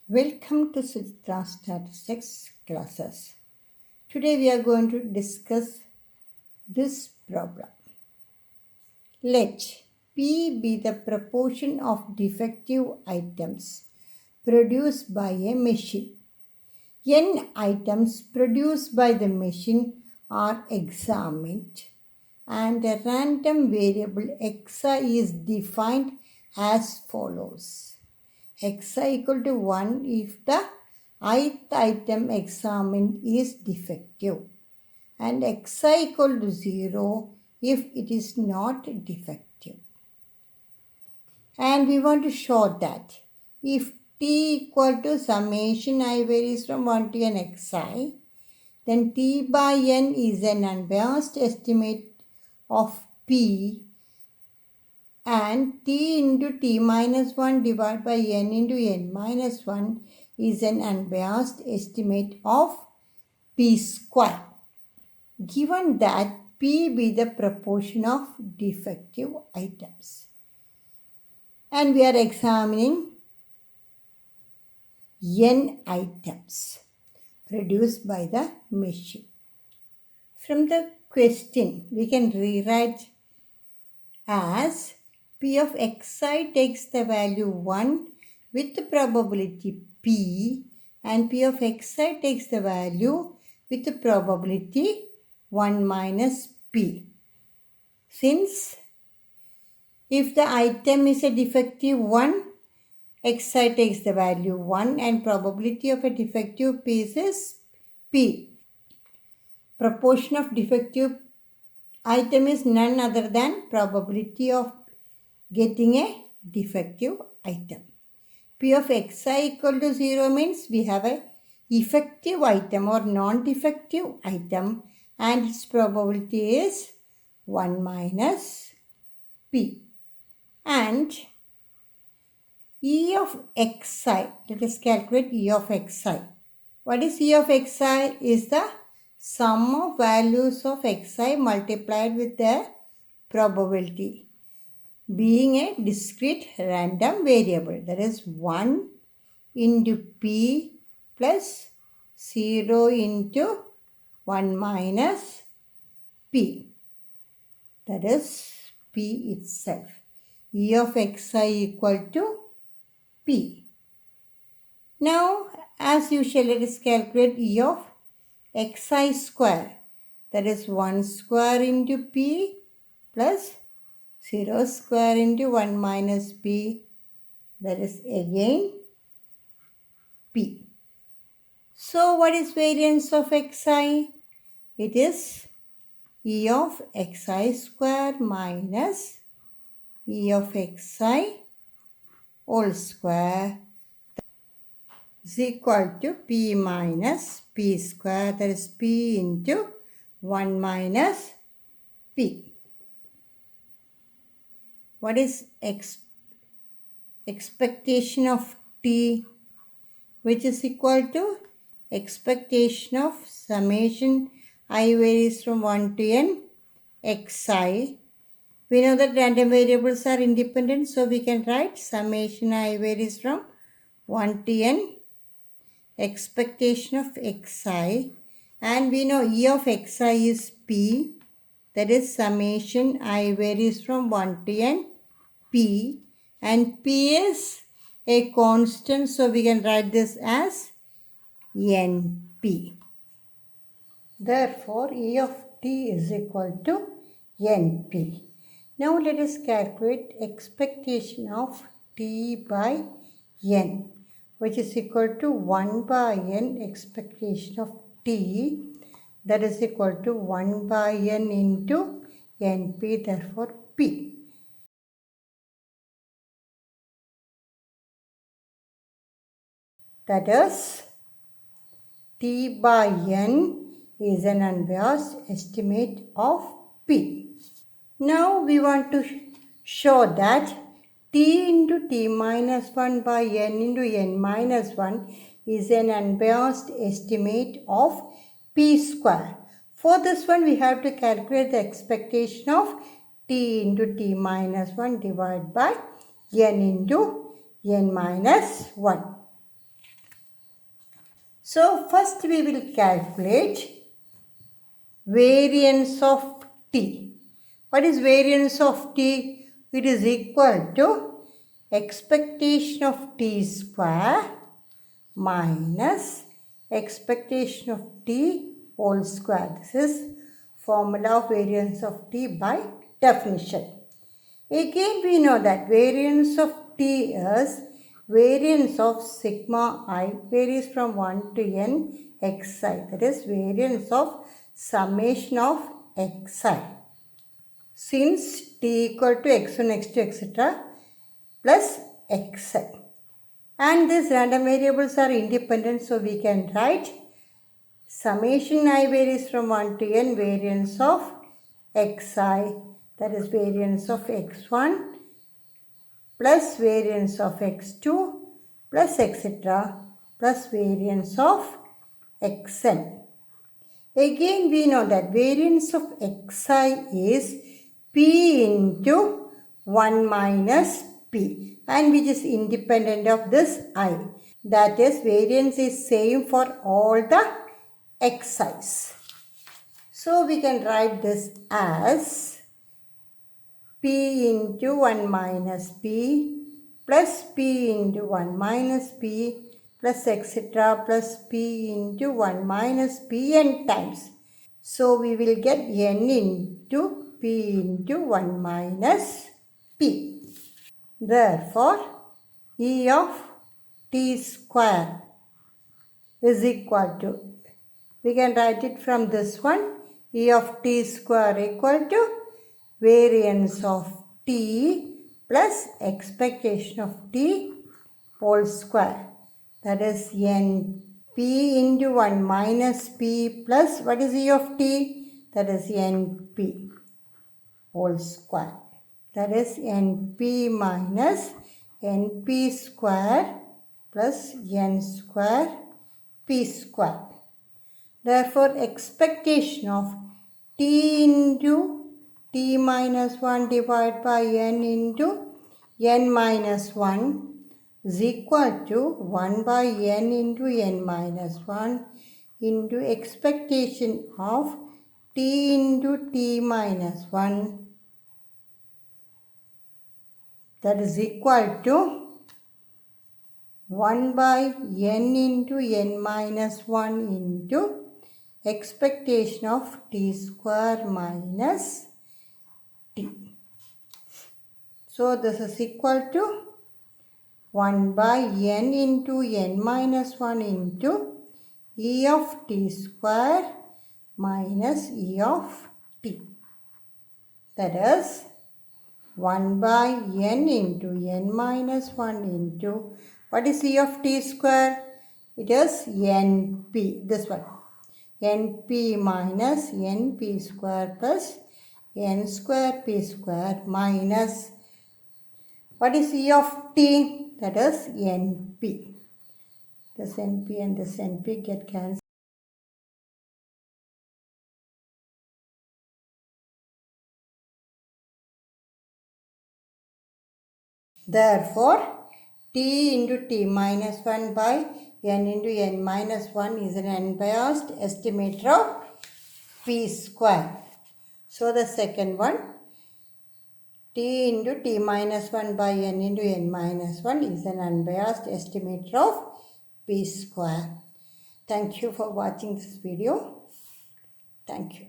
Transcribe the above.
Welcome to Suchithra statistics classes. Today we are going to discuss this problem. Let P be the proportion of defective items produced by a machine. N items produced by the machine are examined and a random variable xi is defined as follows. Xi equal to 1 if the ith item examined is defective and xi equal to 0 if it is not defective. And we want to show that if t equal to summation I varies from 1 to n xi, then t by n is an unbiased estimate of p and t into t minus 1 divided by n into n minus 1 is an unbiased estimate of p square. Given that p be the proportion of defective items. And we are examining n items produced by the machine. From the question, we can rewrite as P of xi takes the value 1 with the probability p and P of xi takes the value with the probability 1 minus p. Since if the item is a defective 1, xi takes the value 1 and probability of a defective piece is p. Proportion of defective item is none other than probability of getting a defective item. P of xi equal to 0 means we have a effective item or non-defective item and its probability is 1 minus p. And E of xi, let us calculate E of xi. What is E of xi? Is the sum of values of xi multiplied with their probability, being a discrete random variable. That is 1 into p plus 0 into 1 minus p. That is p itself. E of xi equal to p. Now, as usual, let us calculate E of xi square. That is 1 square into p plus 0 square into 1 minus p, that is again p. So what is variance of xi? It is E of xi square minus E of xi whole square is equal to p minus p square, that is p into 1 minus p. What is expectation of t, which is equal to expectation of summation I varies from 1 to n xi. We know that random variables are independent, so we can write summation I varies from 1 to n expectation of xi, and we know E of xi is p, that is summation I varies from 1 to n p, and p is a constant, so we can write this as np. Therefore, E of t is equal to np. Now let us calculate expectation of t by n, which is equal to 1 by n expectation of t, that is equal to 1 by n into np, therefore p. That is, t by n is an unbiased estimate of p. Now we want to show that t into t minus 1 by n into n minus 1 is an unbiased estimate of p square. For this one, we have to calculate the expectation of t into t minus 1 divided by n into n minus 1. So first we will calculate variance of t. What is variance of t? It is equal to expectation of t square minus expectation of t whole square. This is formula of variance of t by definition. Again we know that variance of t is variance of sigma I varies from 1 to n xi. That is variance of summation of xi. Since t equal to x1, x2, etc. plus xi. And these random variables are independent, so we can write summation I varies from 1 to n variance of xi, that is variance of x1 plus variance of x2 plus etc. plus variance of xn. Again we know that variance of xi is p into 1 minus p, and which is independent of this I. That is, variance is same for all the xi's. So we can write this as p into 1 minus p plus p into 1 minus p plus etc. plus p into 1 minus p n times. So we will get n into p into 1 minus p. Therefore, E of t square is equal to, we can write it from this one, E of t square equal to variance of t plus expectation of t whole square. That is n p into 1 minus p plus what is E of t? That is np whole square. That is np minus np square plus n square p square. Therefore, expectation of t into t minus 1 divided by n into n minus 1 is equal to 1 by n into n minus 1 into expectation of t into t minus 1, that is equal to 1 by n into n minus 1 into expectation of t square minus t. So this is equal to 1 by n into n minus 1 into E of t square minus E of t. That is 1 by n into n minus 1 into, what is E of t square? It is np, this one. np minus np square plus n square p square minus, what is E of t? That is np. This np and this np get cancelled. Therefore, t into t minus 1 by n into n minus 1 is an unbiased estimator of p square. So the second one, t into t minus 1 by n into n minus 1 is an unbiased estimator of p square. Thank you for watching this video. Thank you.